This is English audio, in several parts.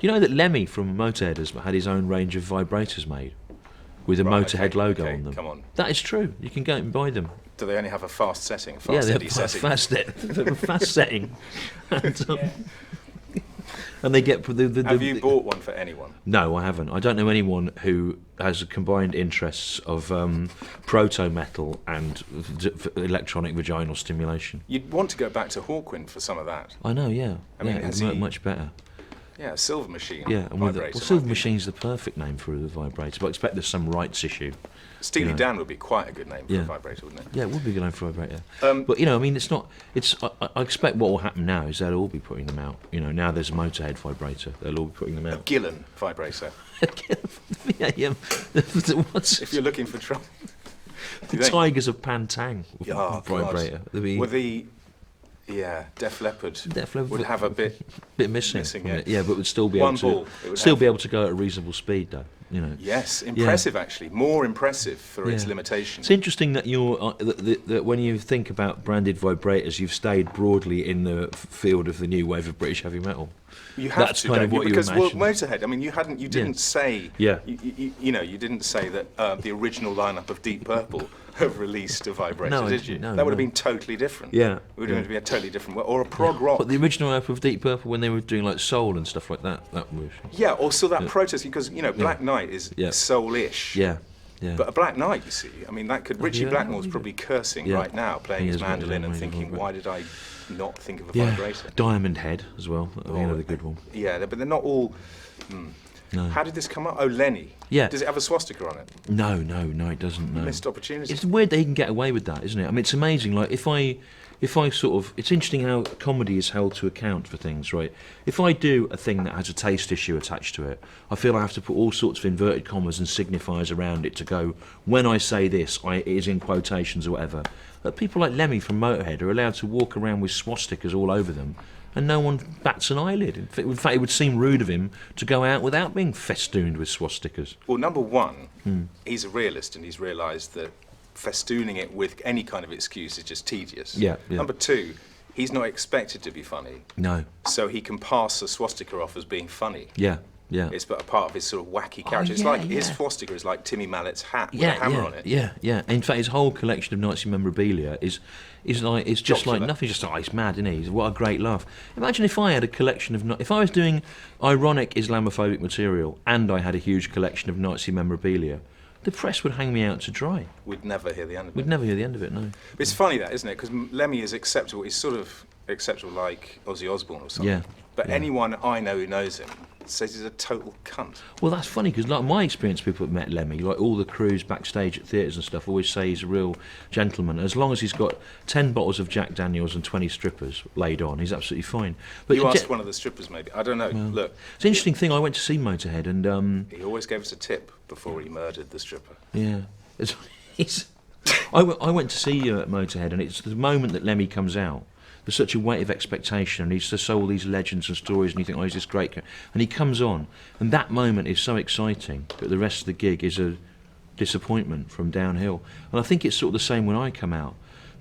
Do you know that Lemmy from Motorhead has had his own range of vibrators made with a Motorhead logo on them? Come on. That is true. You can go and buy them. Do they only have a fast setting? They have setting? fast setting. And they get Have you bought one for anyone? No, I haven't. I don't know anyone who has combined interests of proto metal and electronic vaginal stimulation. You'd want to go back to Hawkwind for some of that. I know, yeah. I mean, it'd work much better. Yeah, Silver Machine. Yeah, and Silver Machine's the perfect name for the vibrator, but I expect there's some rights issue. Steely Dan would be quite a good name for a vibrator, wouldn't it? Yeah, it would be a good name for a vibrator. But I mean, it's not. It's. I expect what will happen now is they'll all be putting them out. Now there's a Motorhead vibrator. They'll all be putting them out. A Gillan vibrator. yeah. What's if you're looking for trouble. The Tigers of Pantang vibrator. Def Leppard would have a bit missing it. Yeah, but would still be able to go at a reasonable speed, though. Yes, impressive actually, more impressive for its limitations. It's interesting that that when you think about branded vibrators, you've stayed broadly in the field of the new wave of British heavy metal. You have That's to, kind of what because you imagined. Motorhead. I mean, you didn't say. Yeah. You didn't say that the original lineup of Deep Purple have released a vibrator, did you? No, that would have been totally different. Yeah. It would have been a totally different, or a prog rock. But the original lineup of Deep Purple, when they were doing like soul and stuff like that, was. Yeah. Also that protest, because Black Knight is soul-ish. Yeah. Yeah. But a Black Knight, you see, I mean, that could. Richie Blackmore's probably cursing right now, playing his mandolin and thinking, why did I not think of a vibrator? Diamond Head as well, another good one. Yeah, but they're not all. No. How did this come up? Oh, Lenny. Yeah. Does it have a swastika on it? No, it doesn't. No. Missed opportunity. It's weird they can get away with that, isn't it? I mean, it's amazing. Like if I sort of, it's interesting how comedy is held to account for things, right? If I do a thing that has a taste issue attached to it, I feel I have to put all sorts of inverted commas and signifiers around it to go, when I say this, it is in quotations or whatever. But people like Lemmy from Motorhead are allowed to walk around with swastikas all over them, and no one bats an eyelid. In fact, it would seem rude of him to go out without being festooned with swastikas. Well, number one, he's a realist, and he's realised that festooning it with any kind of excuse is just tedious. Yeah. Number two, he's not expected to be funny. No. So he can pass a swastika off as being funny. Yeah. It's but a part of his sort of wacky character. His swastika is like Timmy Mallett's hat with a hammer on it. Yeah. In fact, his whole collection of Nazi memorabilia is just like nothing. Just he's mad, isn't he? What a great laugh. Imagine if I had a collection of if I was doing ironic Islamophobic material and I had a huge collection of Nazi memorabilia. The press would hang me out to dry. We'd never hear the end of it. We'd never hear the end of it, no. But it's funny that, isn't it? Because Lemmy is acceptable. He's sort of acceptable like Ozzy Osbourne or something. Yeah. But anyone I know who knows him says he's a total cunt. Well, that's funny, because like my experience, people have met Lemmy, like all the crews backstage at theatres and stuff, always say he's a real gentleman. As long as he's got 10 bottles of Jack Daniels and 20 strippers laid on, he's absolutely fine. But you asked one of the strippers, maybe. I don't know. Well, look. It's an interesting thing. I went to see Motorhead and... he always gave us a tip before he murdered the stripper. Yeah. I went to see Motorhead, and it's the moment that Lemmy comes out. There's such a weight of expectation, and he's just all these legends and stories, and you think, he's this great guy. And he comes on, and that moment is so exciting that the rest of the gig is a disappointment from downhill. And I think it's sort of the same when I come out.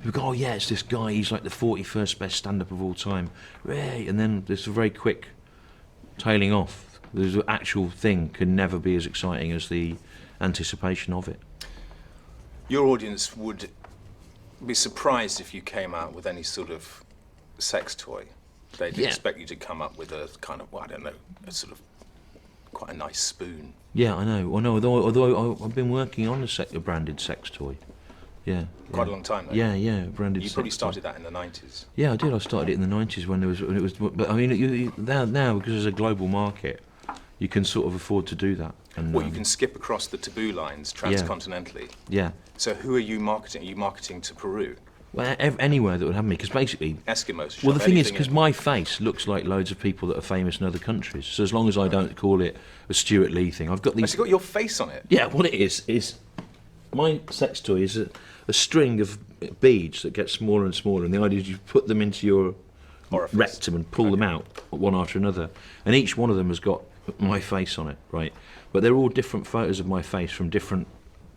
People go, it's this guy, he's like the 41st best stand-up of all time. Ray! And then there's a very quick tailing off. The actual thing can never be as exciting as the anticipation of it. Your audience would be surprised if you came out with any sort of sex toy. They'd expect you to come up with a kind of, a sort of quite a nice spoon. Yeah, I know. Although I've been working on a branded sex toy. Yeah. Quite a long time, though. Yeah, branded. You probably started that in the 90s. Yeah, I did. I started it in the 90s when it was. But I mean, now because there's a global market, you can sort of afford to do that. And, you can skip across the taboo lines transcontinentally. Yeah. So who are you marketing? Are you marketing to Peru? Well, anywhere that would have me, because basically... Eskimos. Well, the thing is, because my face looks like loads of people that are famous in other countries, so as long as I don't call it a Stuart Lee thing, I've got these... It's got your face on it? Yeah, what it is my sex toy is a string of beads that get smaller and smaller, and the idea is you put them into your rectum and pull them out one after another, and each one of them has got my face on it, right? But they're all different photos of my face from different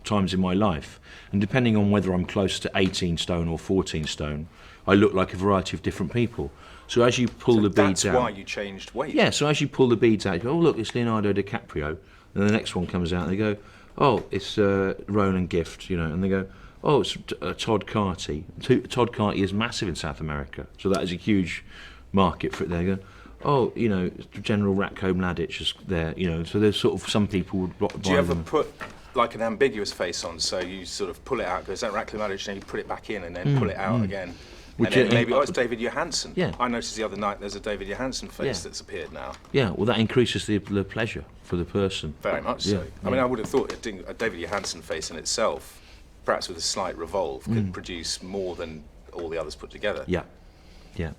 times in my life, and depending on whether I'm close to 18 stone or 14 stone, I look like a variety of different people. So as you pull the beads That's out, why you changed weight. yeah. So as you pull the beads out, you go, oh look, it's Leonardo DiCaprio, and the next one comes out, and they go, oh, it's Roland Gift, you know, and they go, oh, it's Todd Carty. Todd Carty is massive in South America, so that is a huge market for it. They go, oh, you know, General Ratko Mladic is there, you know. So there's sort of some people would buy Do you ever them. put like an ambiguous face on, so you sort of pull it out, goes that Ratko Mladic, and you put it back in, and then pull it out again, Would and then you- maybe it's David Johansen. Yeah. I noticed the other night there's a David Johansen face Yeah. that's appeared now. Yeah, well, that increases the pleasure for the person. Very much so. Yeah, I mean, I would have thought a David Johansen face in itself, perhaps with a slight revolve, could produce more than all the others put together. Yeah, yeah.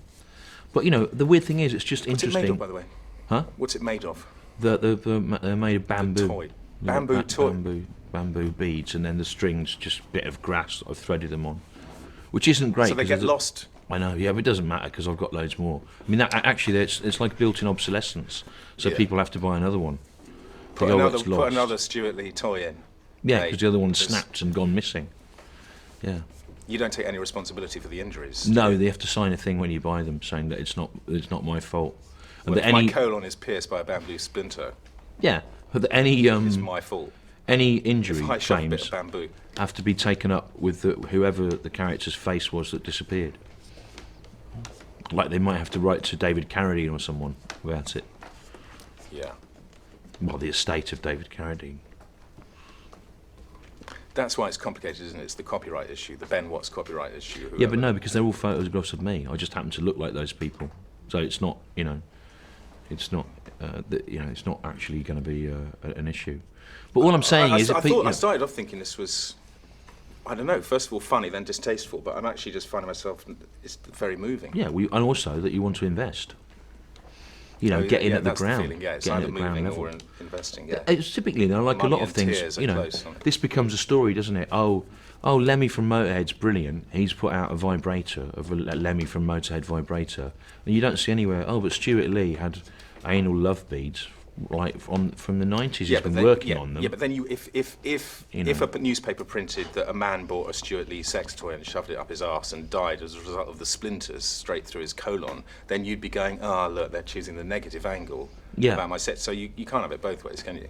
But you know, the weird thing is, it's just What's it interesting. made of, by the way? Huh? What's it made of? They're made of bamboo. toy. Yeah, Bamboo toy. Bamboo beads, and then the strings just a bit of grass that I've threaded them on, which isn't great. So they 'cause get there's a- lost. I know, yeah, but it doesn't matter because I've got loads more. I mean, actually, it's like built-in obsolescence, so Yeah. people have to buy another one. Put They go, another, "It's put lost." another Stuart Lee toy in. Yeah, Hey, because the other one's this- snapped and gone missing. Yeah. You don't take any responsibility for the injuries. No, they have to sign a thing when you buy them saying that it's not my fault. And Well, that if any my colon is pierced by a bamboo splinter, yeah, but that any it's my fault. any injury If I shove a bit claims of bamboo. have to be taken up with whoever the character's face was that disappeared. Like they might have to write to David Carradine or someone about it. Yeah. Well, the estate of David Carradine. That's why it's complicated, isn't it? It's the copyright issue, the Ben Watts copyright issue. Yeah, whoever. but no, because they're all photographs of me. I just happen to look like those people, so it's not, you know, it's not, it's not actually going to be an issue. But all I'm saying is, I that thought I started off thinking this was, I don't know, first of all funny, then distasteful, but I'm actually just finding myself, it's very moving. yeah, and also that you want to invest. You know, Oh, get in yeah, at the that's ground. feeling, yeah, it's get in either at the ground moving level. or investing, yeah. It's typically, though, like a Money lot of and things, tears are you know, close, aren't they? this becomes a story, doesn't it? Oh, Lemmy from Motorhead's brilliant. He's put out a Vibrator, of a Lemmy from Motorhead Vibrator. And you don't see anywhere, oh, but Stuart Lee had anal love beads, like from the 90s. He's been working on them. Yeah, but then if You know. a newspaper printed that a man bought a Stuart Lee sex toy and shoved it up his arse and died as a result of the splinters straight through his colon, then you'd be going, look, they're choosing the negative angle Yeah. about my sex. So you can't have it both ways, can you?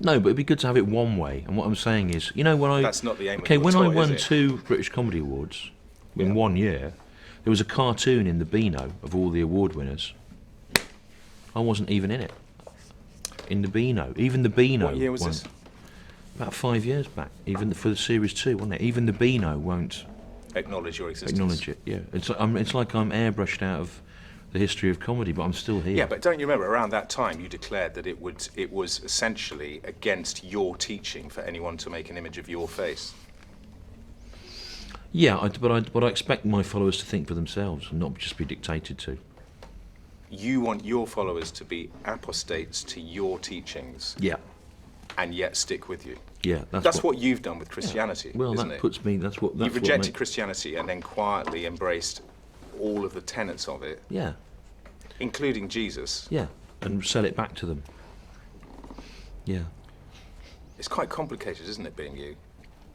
No, but it'd be good to have it one way. And what I'm saying is, you know, when I... That's not the aim of Okay, your when I toy, is won it? 2 British Comedy Awards in Yeah. 1 year, there was a cartoon in the Beano of all the award winners. I wasn't even in it. In the Beano. Even the Beano... What year was won't- this? About 5 years back. Even for the Series 2, wasn't it? Even the Beano won't Acknowledge your existence. acknowledge it. Yeah, it's like I'm airbrushed out of the history of comedy, but I'm still here. Yeah, but don't you remember around that time you declared that it was essentially against your teaching for anyone to make an image of your face? Yeah, but I expect my followers to think for themselves and not just be dictated to. You want your followers to be apostates to your teachings Yeah, and yet stick with you. yeah. That's what you've done with Christianity, Well, isn't that it? puts me. That's what. That's You've what rejected Christianity and then quietly embraced all of the tenets of it, Yeah, including Jesus. yeah, and sell it back to them. Yeah, It's quite complicated, isn't it, being you?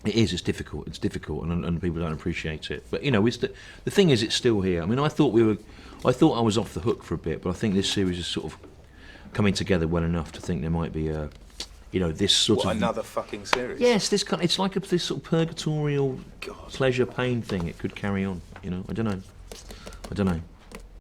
it is. It's difficult. It's difficult, and people don't appreciate it. But you know, the thing is, it's still here. I mean, I thought I was off the hook for a bit, but I think this series is sort of coming together well enough to think there might be a, you know, this sort What, of another fucking series? Yes, this kind. It's like this sort of purgatorial God. pleasure pain thing. It could carry on. You know, I don't know.